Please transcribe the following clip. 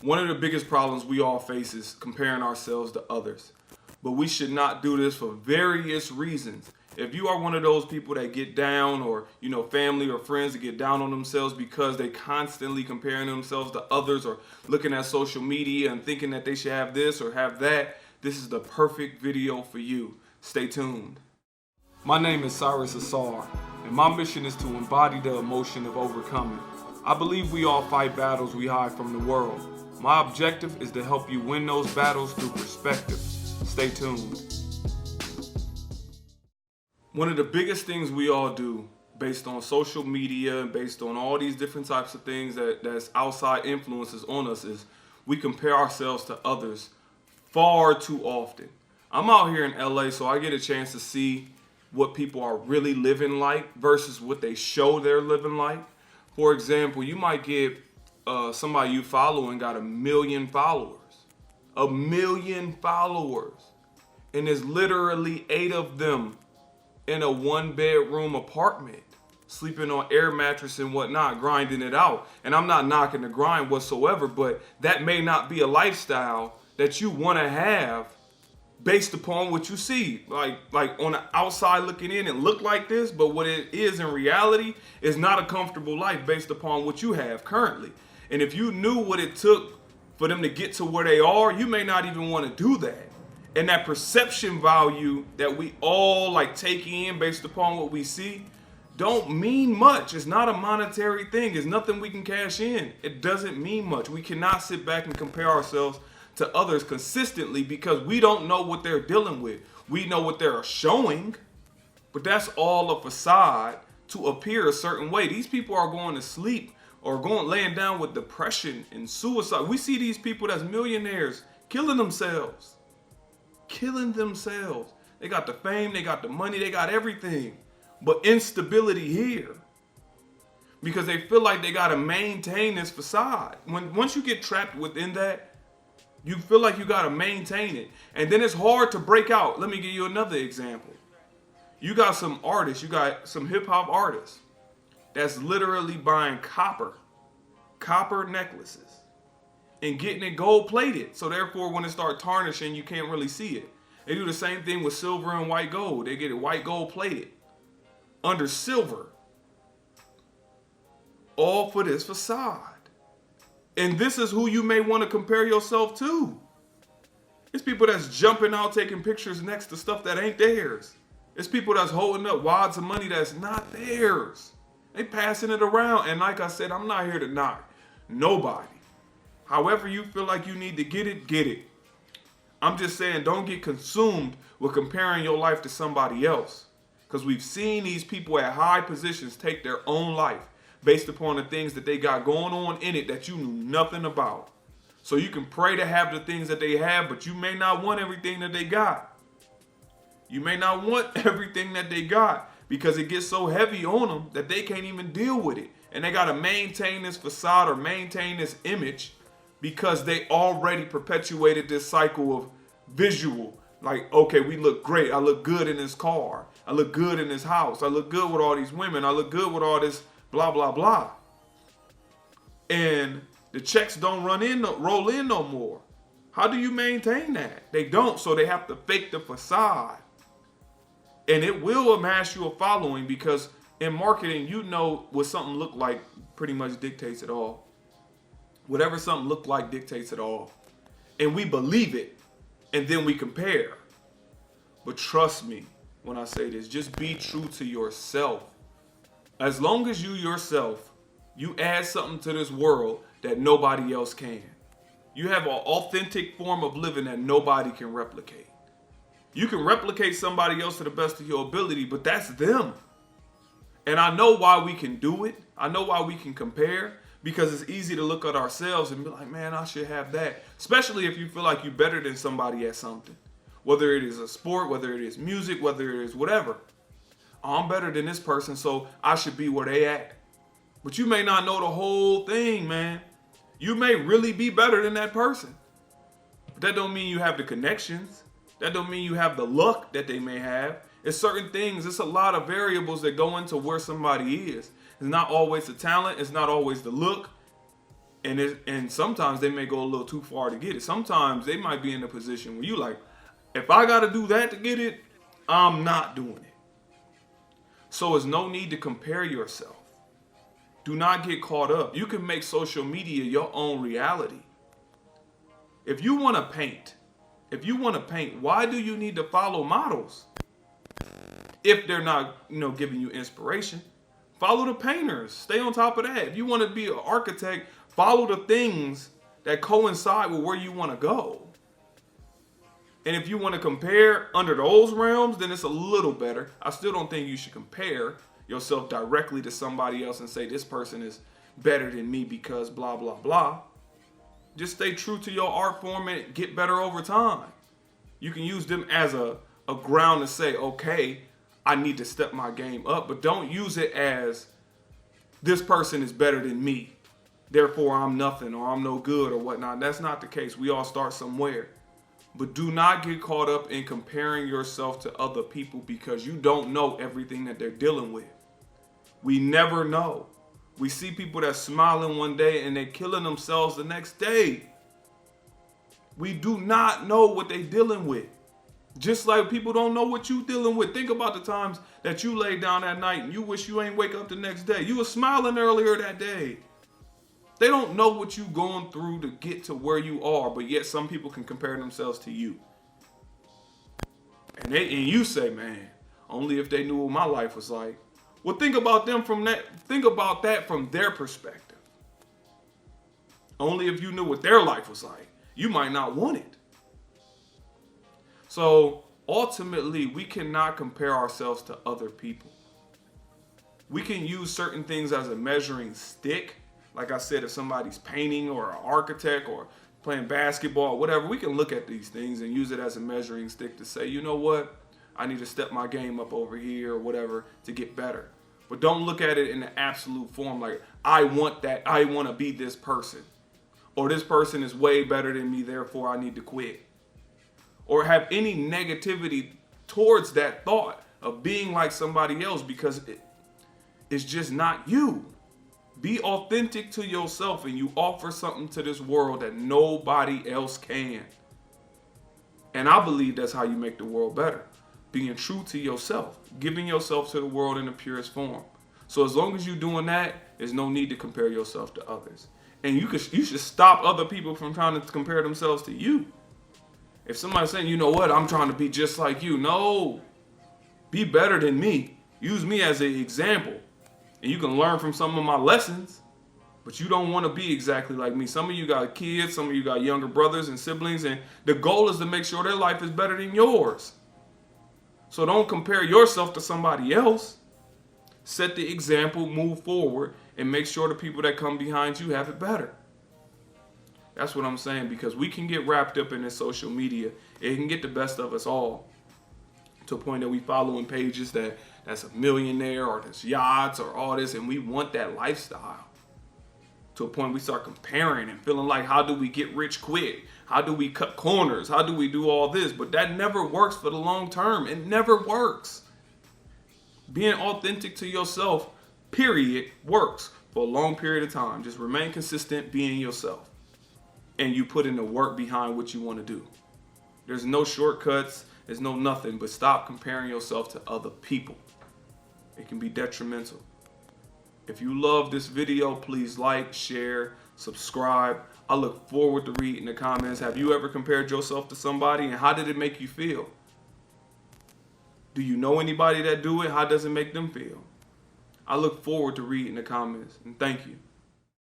One of the biggest problems we all face is comparing ourselves to others. But we should not do this for various reasons. If you are one of those people that get down, or family or friends that get down on themselves because they constantly comparing themselves to others, or looking at social media and thinking that they should have this or have that, this is the perfect video for you. Stay tuned. My name is Cyrus Ausar, and my mission is to embody the emotion of overcoming. I believe we all fight battles we hide from the world. My objective is to help you win those battles through perspective. Stay tuned. One of the biggest things we all do, based on social media and based on all these different types of things that's outside influences on us, is we compare ourselves to others far too often. I'm out here in LA, so I get a chance to see what people are really living like versus what they show they're living like. For example, you might get somebody you follow and got 1 million followers. 1 million followers. And there's literally 8 of them in a 1-bedroom apartment, sleeping on air mattress and whatnot, grinding it out. And I'm not knocking the grind whatsoever, but that may not be a lifestyle that you want to have based upon what you see. Like on the outside looking in, it look like this, but what it is in reality is not a comfortable life based upon what you have currently. And if you knew what it took for them to get to where they are, you may not even want to do that. And that perception value that we all take in based upon what we see don't mean much. It's not a monetary thing. It's nothing we can cash in. It doesn't mean much. We cannot sit back and compare ourselves to others consistently because we don't know what they're dealing with. We know what they're showing, but that's all a facade to appear a certain way. These people are going to sleep or laying down with depression and suicide. We see these people that's millionaires killing themselves. They got the fame, they got the money, they got everything, but instability here because they feel like they got to maintain this facade. Once you get trapped within that, you feel like you got to maintain it, and then it's hard to break out. Let me give you another example. You got some artists, you got some hip hop artists that's literally buying copper necklaces and getting it gold plated. So therefore, when it starts tarnishing, you can't really see it. They do the same thing with silver and white gold. They get it white gold plated under silver. All for this facade. And this is who you may want to compare yourself to. It's people that's jumping out taking pictures next to stuff that ain't theirs. It's people that's holding up wads of money that's not theirs. They passing it around. And like I said, I'm not here to knock nobody. However you feel like you need to get it, get it. I'm just saying, don't get consumed with comparing your life to somebody else. Because we've seen these people at high positions take their own life based upon the things that they got going on in it that you knew nothing about. So you can pray to have the things that they have, but you may not want everything that they got. You may not want everything that they got because it gets so heavy on them that they can't even deal with it. And they got to maintain this facade or maintain this image because they already perpetuated this cycle of visual. Like, okay, we look great. I look good in this car. I look good in this house. I look good with all these women. I look good with all this blah, blah, blah. And the checks don't roll in no more. How do you maintain that? They don't, so they have to fake the facade. And it will amass you a following because in marketing, you know what something look like pretty much dictates it all. Whatever something look like dictates it all. And we believe it, and then we compare. But trust me when I say this, just be true to yourself. As long as you yourself, you add something to this world that nobody else can. You have an authentic form of living that nobody can replicate. You can replicate somebody else to the best of your ability, but that's them. And I know why we can do it. I know why we can compare, because it's easy to look at ourselves and be like, man, I should have that. Especially if you feel like you're better than somebody at something. Whether it is a sport, whether it is music, whether it is whatever. I'm better than this person, so I should be where they at. But you may not know the whole thing, man. You may really be better than that person. But that don't mean you have the connections. That don't mean you have the luck that they may have. It's certain things. It's a lot of variables that go into where somebody is. It's not always the talent. It's not always the look. And sometimes they may go a little too far to get it. Sometimes they might be in a position where you like, if I got to do that to get it, I'm not doing it. So there's no need to compare yourself. Do not get caught up. You can make social media your own reality. If you want to paint, why do you need to follow models? If they're not, giving you inspiration, follow the painters. Stay on top of that. If you want to be an architect, follow the things that coincide with where you want to go. And if you want to compare under those realms, then it's a little better. I still don't think you should compare yourself directly to somebody else and say this person is better than me because blah, blah, blah. Just stay true to your art form and get better over time. You can use them as a ground to say, okay, I need to step my game up, but don't use it as this person is better than me, therefore I'm nothing or I'm no good or whatnot. That's not the case. We all start somewhere. But do not get caught up in comparing yourself to other people because you don't know everything that they're dealing with. We never know. We see people that's smiling one day and they're killing themselves the next day. We do not know what they're dealing with. Just like people don't know what you're dealing with. Think about the times that you lay down at night and you wish you ain't wake up the next day. You were smiling earlier that day. They don't know what you're going through to get to where you are, but yet some people can compare themselves to you. And you say, man, only if they knew what my life was like. Well, think about that from their perspective. Only if you knew what their life was like, you might not want it. So ultimately, we cannot compare ourselves to other people. We can use certain things as a measuring stick. Like I said, if somebody's painting or an architect or playing basketball or whatever, we can look at these things and use it as a measuring stick to say, you know what? I need to step my game up over here or whatever to get better. But don't look at it in the absolute form like, I want that. I want to be this person. Or this person is way better than me, therefore I need to quit. Or have any negativity towards that thought of being like somebody else because it's just not you. Be authentic to yourself and you offer something to this world that nobody else can. And I believe that's how you make the world better. Being true to yourself, giving yourself to the world in the purest form. So as long as you're doing that, there's no need to compare yourself to others. And you should stop other people from trying to compare themselves to you. If somebody's saying, you know what, I'm trying to be just like you. No, be better than me. Use me as an example. And you can learn from some of my lessons, but you don't want to be exactly like me. Some of you got kids, some of you got younger brothers and siblings, and the goal is to make sure their life is better than yours. So don't compare yourself to somebody else. Set the example, move forward, and make sure the people that come behind you have it better. That's what I'm saying, because we can get wrapped up in this social media. It can get the best of us all to a point that we following pages that's a millionaire or that's yachts or all this, and we want that lifestyle. To a point we start comparing and feeling like, how do we get rich quick? How do we cut corners? How do we do all this? But that never works for the long term. It never works. Being authentic to yourself, period, works for a long period of time. Just remain consistent being yourself. And you put in the work behind what you want to do. There's no shortcuts. There's no nothing. But stop comparing yourself to other people. It can be detrimental. If you love this video, please like, share, subscribe. I look forward to reading the comments. Have you ever compared yourself to somebody, and how did it make you feel? Do you know anybody that do it? How does it make them feel? I look forward to reading the comments, and thank you.